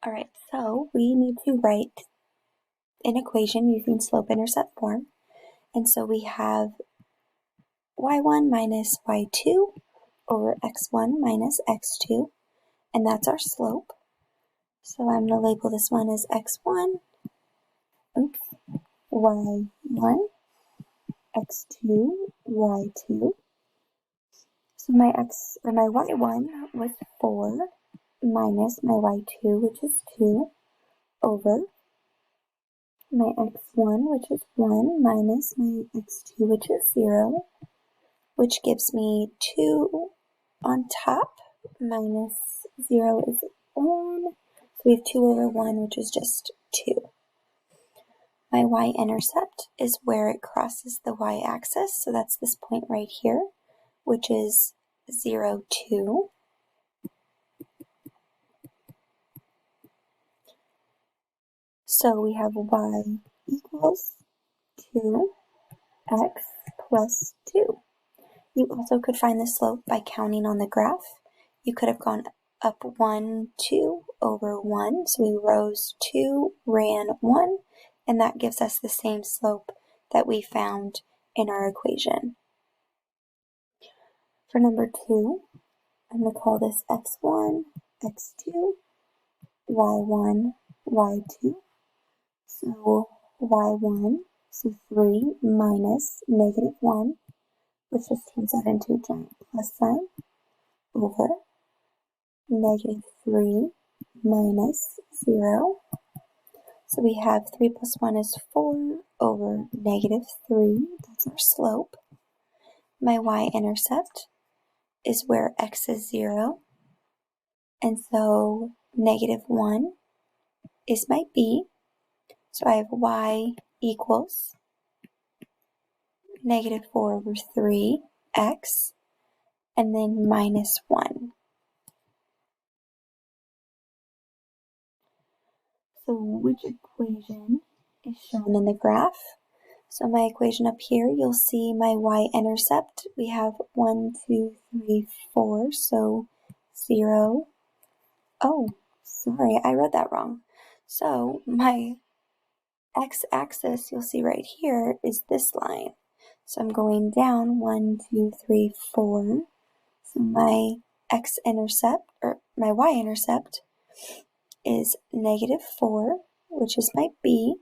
All right, so we need to write an equation using slope-intercept form. And so we have y1 minus y2 over x1 minus x2, and that's our slope. So I'm going to label this one as x1, y1, x2, y2. So my y1 was 4 minus my y2, which is 2, over my x1, which is 1, minus my x2, which is 0, which gives me 2 on top, minus 0 is 1. So we have 2 over 1, which is just 2. My y-intercept is where it crosses the y-axis, so that's this point right here, which is 0, 2. So we have y equals 2x plus 2. You also could find the slope by counting on the graph. You could have gone up 1, 2 over 1. So we rose 2, ran 1, and that gives us the same slope that we found in our equation. For number 2, I'm going to call this x1, x2, y1, y2. So y1, so 3 minus negative 1, which just turns that into a giant plus sign, over negative 3 minus 0. So we have 3 plus 1 is 4 over negative 3. That's our slope. My y-intercept is where x is 0. And so negative 1 is my b. So I have y equals negative 4 over 3x, and then minus 1. So which equation is shown in the graph? So my equation up here, you'll see my y-intercept. We have 1, 2, 3, 4, so 0. Oh, sorry, I wrote that wrong. So my x-axis, you'll see right here, is this line. So I'm going down 1, 2, 3, 4. So my x-intercept, or my y-intercept, is negative 4, which is my b.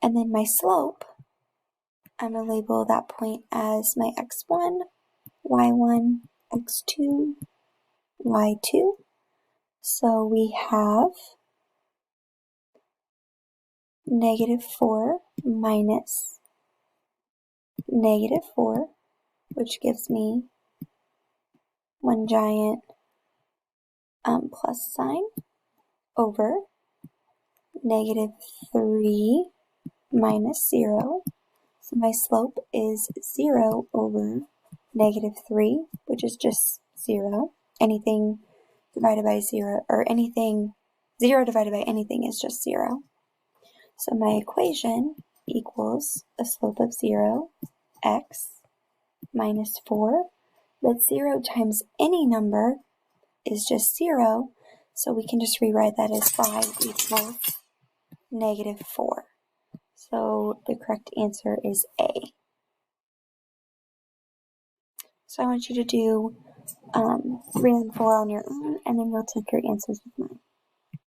And then my slope, I'm going to label that point as my x1, y1, x2, y2. So we have negative 4 minus negative 4, which gives me one giant plus sign, over negative 3 minus 0. So my slope is 0 over negative 3, which is just 0. Anything divided by 0, or 0 divided by anything is just 0. So my equation equals a slope of 0, x minus 4. But 0 times any number is just 0, so we can just rewrite that as y equals negative 4. So the correct answer is A. So I want you to do 3 and 4 on your own, and then you'll check your answers with mine.